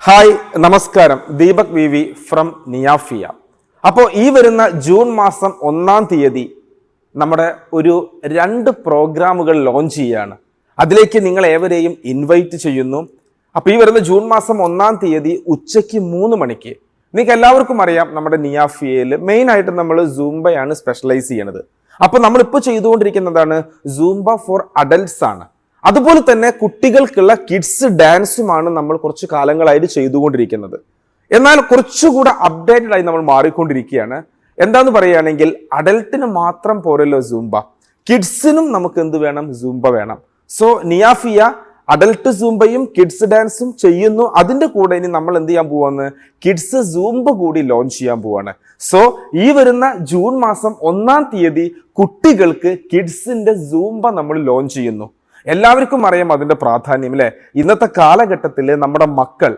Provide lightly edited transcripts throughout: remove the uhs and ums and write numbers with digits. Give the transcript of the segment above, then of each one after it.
Hi നമസ്കാരം, Deepak V V from നിയാഫിയ. അപ്പോൾ ഈ വരുന്ന ജൂൺ മാസം 1-ാം തീയതി നമ്മുടെ ഒരു 2 പ്രോഗ്രാമുകൾ ലോഞ്ച് ചെയ്യാണ്. അതിലേക്ക് നിങ്ങൾ ഏവരെയും ഇൻവൈറ്റ് ചെയ്യുന്നു. അപ്പോൾ ഈ വരുന്ന ജൂൺ മാസം 1-ാം തീയതി ഉച്ചയ്ക്ക് 3 മണിക്ക് നിങ്ങൾക്ക് എല്ലാവർക്കും അറിയാം, നമ്മുടെ നിയാഫിയയിൽ മെയിനായിട്ട് നമ്മൾ സൂംബയാണ് സ്പെഷ്യലൈസ് ചെയ്യണത്. അപ്പോൾ നമ്മളിപ്പോൾ ചെയ്തുകൊണ്ടിരിക്കുന്നതാണ് സൂംബ ഫോർ അഡൽട്സ് ആണ്. അതുപോലെ തന്നെ കുട്ടികൾക്കുള്ള കിഡ്സ് ഡാൻസുമാണ് നമ്മൾ കുറച്ച് കാലങ്ങളായിട്ട് ചെയ്തുകൊണ്ടിരിക്കുന്നത്. എന്നാൽ കുറച്ചുകൂടെ അപ്ഡേറ്റഡ് ആയി നമ്മൾ മാറിക്കൊണ്ടിരിക്കുകയാണ്. എന്താന്ന് പറയുകയാണെങ്കിൽ അഡൽട്ടിന് മാത്രം പോരല്ലോ സൂംബ, കിഡ്സിനും നമുക്ക് എന്ത് വേണം? സൂംബ വേണം. സോ നിയാഫിയ അഡൽട്ട് സൂംബയും കിഡ്സ് ഡാൻസും ചെയ്യുന്നു. അതിന്റെ കൂടെ ഇനി നമ്മൾ എന്ത് ചെയ്യാൻ പോവാന്ന്? കിഡ്സ് സൂംബ കൂടി ലോഞ്ച് ചെയ്യാൻ പോവാണ്. സോ ഈ വരുന്ന ജൂൺ മാസം 1-ാം തീയതി കുട്ടികൾക്ക് കിഡ്സിന്റെ സൂംബ നമ്മൾ ലോഞ്ച് ചെയ്യുന്നു. എല്ലാവർക്കും അറിയാം അതിന്റെ പ്രാധാന്യം അല്ലെ. ഇന്നത്തെ കാലഘട്ടത്തിൽ നമ്മുടെ മക്കൾ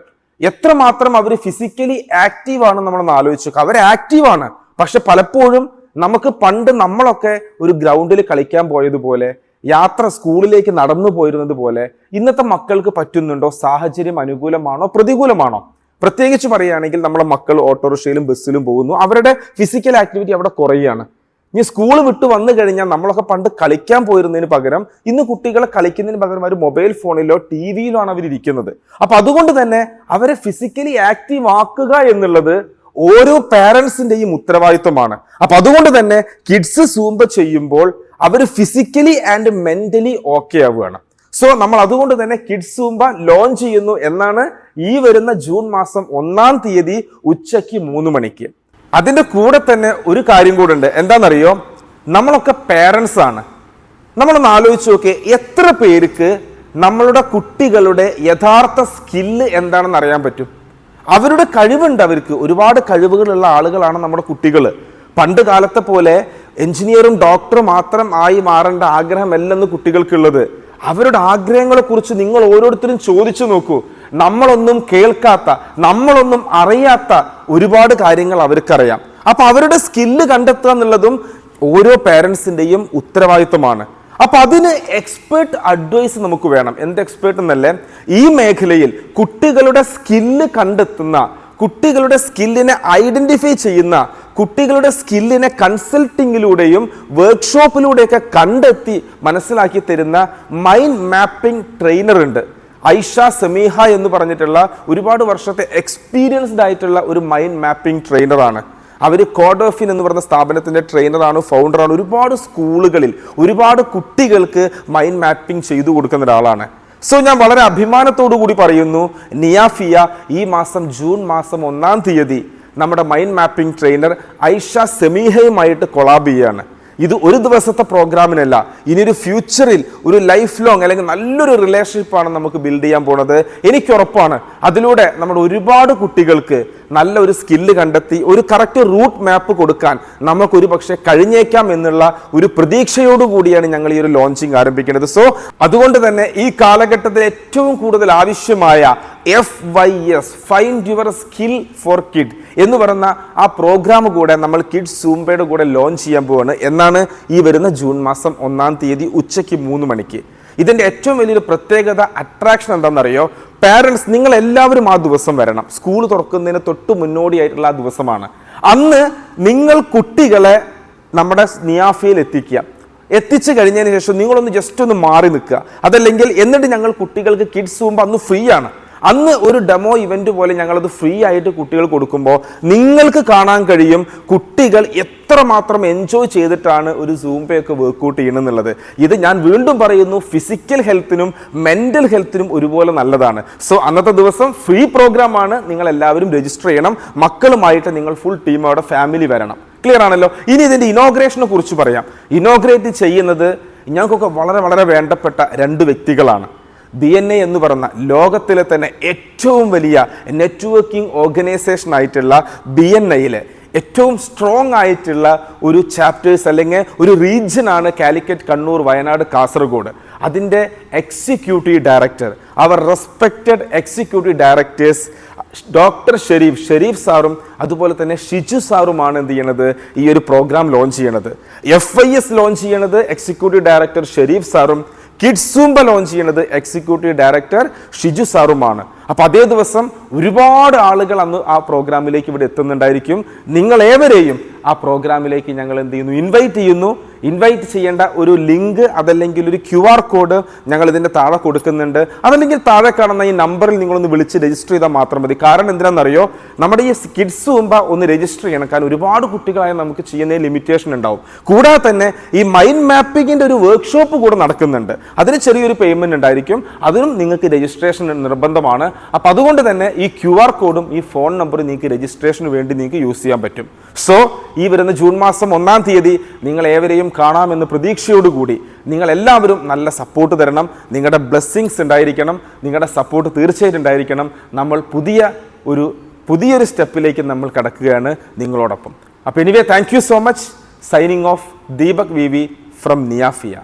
എത്രമാത്രം അവർ ഫിസിക്കലി ആക്റ്റീവ് ആണെന്ന് നമ്മളൊന്ന് ആലോചിച്ചു. അവർ ആക്റ്റീവാണ്, പക്ഷെ പലപ്പോഴും നമുക്ക് പണ്ട് നമ്മളൊക്കെ ഒരു ഗ്രൗണ്ടിൽ കളിക്കാൻ പോയതുപോലെ, യാത്ര സ്കൂളിലേക്ക് നടന്നു പോയിരുന്നത് പോലെ ഇന്നത്തെ മക്കൾക്ക് പറ്റുന്നുണ്ടോ? സാഹചര്യം അനുകൂലമാണോ പ്രതികൂലമാണോ? പ്രത്യേകിച്ച് പറയുകയാണെങ്കിൽ നമ്മുടെ മക്കൾ ഓട്ടോറിക്ഷയിലും ബസ്സിലും പോകുന്നു, അവരുടെ ഫിസിക്കൽ ആക്ടിവിറ്റി അവിടെ കുറയുകയാണ്. ഇനി സ്കൂൾ വിട്ട് വന്നു കഴിഞ്ഞാൽ നമ്മളൊക്കെ പണ്ട് കളിക്കാൻ പോയിരുന്നതിന് പകരം ഇന്ന് കുട്ടികളെ കളിക്കുന്നതിന് പകരം അവർ മൊബൈൽ ഫോണിലോ TV-യിലോ ആണ് അവർ ഇരിക്കുന്നത്. അപ്പൊ അതുകൊണ്ട് തന്നെ അവരെ ഫിസിക്കലി ആക്റ്റീവ് ആക്കുക എന്നുള്ളത് ഓരോ പാരന്റ്സിന്റെയും ഉത്തരവാദിത്വമാണ്. അപ്പൊ അതുകൊണ്ട് തന്നെ കിഡ്സ് സൂംബ ചെയ്യുമ്പോൾ അവർ ഫിസിക്കലി ആൻഡ് മെന്റലി ഓക്കെ ആവുകയാണ്. സോ നമ്മൾ അതുകൊണ്ട് തന്നെ കിഡ്സ് സൂംബ ലോഞ്ച് ചെയ്യുന്നു എന്നാണ് ഈ വരുന്ന ജൂൺ മാസം 1-ാം തീയതി ഉച്ചയ്ക്ക് 3 മണിക്ക്. അതിന്റെ കൂടെ തന്നെ ഒരു കാര്യം കൂടെ ഉണ്ട്. എന്താണെന്നറിയോ? നമ്മളൊക്കെ പേരൻസ് ആണ്. നമ്മളൊന്ന് ആലോചിച്ച് നോക്കിയേ, എത്ര പേർക്ക് നമ്മളുടെ കുട്ടികളുടെ യഥാർത്ഥ സ്കില്ല് എന്താണെന്ന് അറിയാൻ പറ്റും? അവരുടെ കഴിവുണ്ട്, അവർക്ക് ഒരുപാട് കഴിവുകളുള്ള ആളുകളാണ് നമ്മുടെ കുട്ടികൾ. പണ്ട് കാലത്തെ പോലെ എഞ്ചിനീയറും ഡോക്ടറും മാത്രം ആയി മാറേണ്ട ആഗ്രഹമല്ലെന്ന് കുട്ടികൾക്കുള്ളത്. അവരുടെ ആഗ്രഹങ്ങളെ കുറിച്ച് നിങ്ങൾ ഓരോരുത്തരും ചോദിച്ചു നോക്കൂ. നമ്മളൊന്നും കേൾക്കാത്ത, നമ്മളൊന്നും അറിയാത്ത ഒരുപാട് കാര്യങ്ങൾ അവർക്കറിയാം. അപ്പൊ അവരുടെ സ്കില്ല് കണ്ടെത്തുക എന്നുള്ളതും ഓരോ പേരൻസിന്റെയും ഉത്തരവാദിത്വമാണ്. അപ്പൊ അതിന് എക്സ്പേർട്ട് അഡ്വൈസ് നമുക്ക് വേണം. എന്ത് എക്സ്പേർട്ട് എന്നല്ലേ? ഈ മേഖലയിൽ കുട്ടികളുടെ സ്കില്ല് കണ്ടെത്തുന്ന, കുട്ടികളുടെ സ്കില്ലിനെ ഐഡന്റിഫൈ ചെയ്യുന്ന, കുട്ടികളുടെ സ്കില്ലിനെ കൺസൾട്ടിങ്ങിലൂടെയും വർക്ക്ഷോപ്പിലൂടെയൊക്കെ കണ്ടെത്തി മനസ്സിലാക്കി തരുന്ന മൈൻഡ് മാപ്പിംഗ് ട്രെയിനർ ഉണ്ട്. ഐഷ സമീഹ എന്ന് പറഞ്ഞിട്ടുള്ള ഒരുപാട് വർഷത്തെ എക്സ്പീരിയൻസ്ഡ് ആയിട്ടുള്ള ഒരു മൈൻഡ് മാപ്പിംഗ് ട്രെയിനറാണ്. അവർ കോഡോഫിൻ എന്ന് പറയുന്ന സ്ഥാപനത്തിന്റെ ട്രെയിനറാണ്, ഫൗണ്ടറാണ്. ഒരുപാട് സ്കൂളുകളിൽ ഒരുപാട് കുട്ടികൾക്ക് മൈൻഡ് മാപ്പിംഗ് ചെയ്തു കൊടുക്കുന്ന ഒരാളാണ്. സോ ഞാൻ വളരെ അഭിമാനത്തോടു കൂടി പറയുന്നു, നിയാഫിയ ഈ മാസം ജൂൺ മാസം 1-ാം തീയതി നമ്മുടെ മൈൻഡ് മാപ്പിംഗ് ട്രെയിനർ ഐഷ സമീഹയുമായിട്ട് കൊളാബ് ചെയ്യാണ്. ഇത് ഒരു ദിവസത്തെ പ്രോഗ്രാമിനല്ല, ഇനിയൊരു ഫ്യൂച്ചറിൽ ഒരു ലൈഫ് ലോങ് അല്ലെങ്കിൽ നല്ലൊരു റിലേഷൻഷിപ്പാണ് നമുക്ക് ബിൽഡ് ചെയ്യാൻ പോണത്. എനിക്ക് ഉറപ്പാണ് അതിലൂടെ നമ്മുടെ ഒരുപാട് കുട്ടികൾക്ക് നല്ലൊരു സ്കില്ല് കണ്ടെത്തി ഒരു കറക്റ്റ് റൂട്ട് മാപ്പ് കൊടുക്കാൻ നമുക്കൊരു പക്ഷേ കഴിഞ്ഞേക്കാം എന്നുള്ള ഒരു പ്രതീക്ഷയോടുകൂടിയാണ് ഞങ്ങൾ ഈ ഒരു ലോഞ്ചിങ് ആരംഭിക്കുന്നത്. സോ അതുകൊണ്ട് തന്നെ ഈ കാലഘട്ടത്തിൽ ഏറ്റവും കൂടുതൽ ആവശ്യമായ FYS find your skill four kid എന്ന് പറയുന്ന ആ പ്രോഗ്രാം കൂടെ നമ്മൾ കിഡ്സ് സൂംബയുടെ കൂടെ ലോഞ്ച് ചെയ്യാൻ പോവാണ് എന്നാണ് ഈ വരുന്ന ജൂൺ മാസം 1-ാം തീയതി ഉച്ചയ്ക്ക് 3 മണിക്ക്. ഇതിന്റെ ഏറ്റവും വലിയൊരു പ്രത്യേകത, അട്രാക്ഷൻ എന്താണെന്നറിയോ? പാരൻസ് നിങ്ങൾ എല്ലാവരും ആ ദിവസം വരണം. സ്കൂൾ തുറക്കുന്നതിന് തൊട്ട് മുന്നോടിയായിട്ടുള്ള ആ ദിവസമാണ്. അന്ന് നിങ്ങൾ കുട്ടികളെ നമ്മുടെ നിയാഫിയയിൽ എത്തിച്ചു കഴിഞ്ഞതിന് ശേഷം നിങ്ങളൊന്ന് ജസ്റ്റ് ഒന്ന് മാറി നിൽക്കുക. അതല്ലെങ്കിൽ എന്നിട്ട് ഞങ്ങൾ കുട്ടികൾക്ക് കിഡ്സ് സൂംബ അന്ന് ഫ്രീ ആണ്. അന്ന് ഒരു ഡെമോ ഇവന്റ് പോലെ ഞങ്ങളത് ഫ്രീ ആയിട്ട് കുട്ടികൾ കൊടുക്കുമ്പോൾ നിങ്ങൾക്ക് കാണാൻ കഴിയും കുട്ടികൾ എത്രമാത്രം എൻജോയ് ചെയ്തിട്ടാണ് ഒരു സൂംബയൊക്കെ വർക്ക്ഔട്ട് ചെയ്യണമെന്നുള്ളത്. ഇത് ഞാൻ വീണ്ടും പറയുന്നു, ഫിസിക്കൽ ഹെൽത്തിനും മെന്റൽ ഹെൽത്തിനും ഒരുപോലെ നല്ലതാണ്. സോ അന്നത്തെ ദിവസം ഫ്രീ പ്രോഗ്രാം ആണ്. നിങ്ങൾ എല്ലാവരും രജിസ്റ്റർ ചെയ്യണം. മക്കളുമായിട്ട് നിങ്ങൾ ഫുൾ ടീമോടെ ഫാമിലി വരണം. ക്ലിയർ ആണല്ലോ? ഇനി ഇതിന്റെ ഇനോഗ്രേഷനെ കുറിച്ച് പറയാം. ഇനോഗ്രേറ്റ് ചെയ്യുന്നത് ഞങ്ങൾക്കൊക്കെ വളരെ വളരെ വേണ്ടപ്പെട്ട 2 വ്യക്തികളാണ്. BNA എന്ന് പറയുന്ന ലോകത്തിലെ തന്നെ ഏറ്റവും വലിയ നെറ്റ്വർക്കിംഗ് ഓർഗനൈസേഷൻ ആയിട്ടുള്ള BNAയിലെ ഏറ്റവും സ്ട്രോങ് ആയിട്ടുള്ള ഒരു ചാപ്റ്റേഴ്സ് അല്ലെങ്കിൽ ഒരു റീജിയനാണ് കാലിക്കറ്റ്, കണ്ണൂർ, വയനാട്, കാസർഗോഡ്. അതിൻ്റെ എക്സിക്യൂട്ടീവ് ഡയറക്ടർ, അവർ respected executive directors doctor Sharif സാറും അതുപോലെ തന്നെ ഷിജു സാറുമാണ് എന്ത് ചെയ്യണത്? ഈ ഒരു പ്രോഗ്രാം ലോഞ്ച് ചെയ്യണത്. FYS ലോഞ്ച് ചെയ്യണത് എക്സിക്യൂട്ടീവ് ഡയറക്ടർ ഷെരീഫ് സാറും കിഡ്സ് സൂംബ ലോഞ്ച് ചെയ്യുന്നത് എക്സിക്യൂട്ടീവ് ഡയറക്ടർ ഷിജു സാറുമാണ്. അപ്പോൾ അതേ ദിവസം ഒരുപാട് ആളുകൾ അന്ന് ആ പ്രോഗ്രാമിലേക്ക് ഇവിടെ എത്തുന്നുണ്ടായിരിക്കും. നിങ്ങളേവരെയും ആ പ്രോഗ്രാമിലേക്ക് ഞങ്ങൾ എന്ത് ചെയ്യുന്നു, ഇൻവൈറ്റ് ചെയ്യുന്നു. ഇൻവൈറ്റ് ചെയ്യേണ്ട ഒരു ലിങ്ക് അതല്ലെങ്കിൽ ഒരു QR കോഡ് ഞങ്ങൾ ഇതിൻ്റെ താഴെ കൊടുക്കുന്നുണ്ട്. അതല്ലെങ്കിൽ താഴെ കാണുന്ന ഈ നമ്പറിൽ നിങ്ങളൊന്ന് വിളിച്ച് രജിസ്റ്റർ ചെയ്താൽ മാത്രം മതി. കാരണം എന്തിനാണെന്നറിയോ, നമ്മുടെ ഈ കിഡ്സ് മുമ്പ് ഒന്ന് രജിസ്റ്റർ ചെയ്യണം. കാരണം ഒരുപാട് കുട്ടികളായി നമുക്ക് ചെയ്യുന്നതിൽ ലിമിറ്റേഷൻ ഉണ്ടാവും. കൂടാതെ തന്നെ ഈ മൈൻഡ് മാപ്പിങ്ങിൻ്റെ ഒരു വർക്ക്ഷോപ്പ് കൂടെ നടക്കുന്നുണ്ട്. അതിന് ചെറിയൊരു പേയ്മെൻറ്റ് ഉണ്ടായിരിക്കും. അതിനും നിങ്ങൾക്ക് രജിസ്ട്രേഷൻ നിർബന്ധമാണ്. അപ്പം അതുകൊണ്ട് തന്നെ ഈ QR കോഡും ഈ ഫോൺ നമ്പറും നിങ്ങൾക്ക് രജിസ്ട്രേഷന് വേണ്ടി നിങ്ങൾക്ക് യൂസ് ചെയ്യാൻ പറ്റും. സോ ഈ വരുന്ന ജൂൺ മാസം 1-ാം തീയതി നിങ്ങൾ ഏവരെയും കാണാമെന്ന് പ്രതീക്ഷയോടുകൂടി നിങ്ങൾ എല്ലാവരും നല്ല സപ്പോർട്ട് തരണം. നിങ്ങളുടെ ബ്ലെസ്സിങ്സ് ഉണ്ടായിരിക്കണം, നിങ്ങളുടെ സപ്പോർട്ട് തീർച്ചയായിട്ടും ഉണ്ടായിരിക്കണം. നമ്മൾ പുതിയൊരു സ്റ്റെപ്പിലേക്ക് നമ്മൾ കടക്കുകയാണ് നിങ്ങളോടൊപ്പം. അപ്പോൾ anyway thank you so much. Signing off Deepak VV from നിയാഫിയ.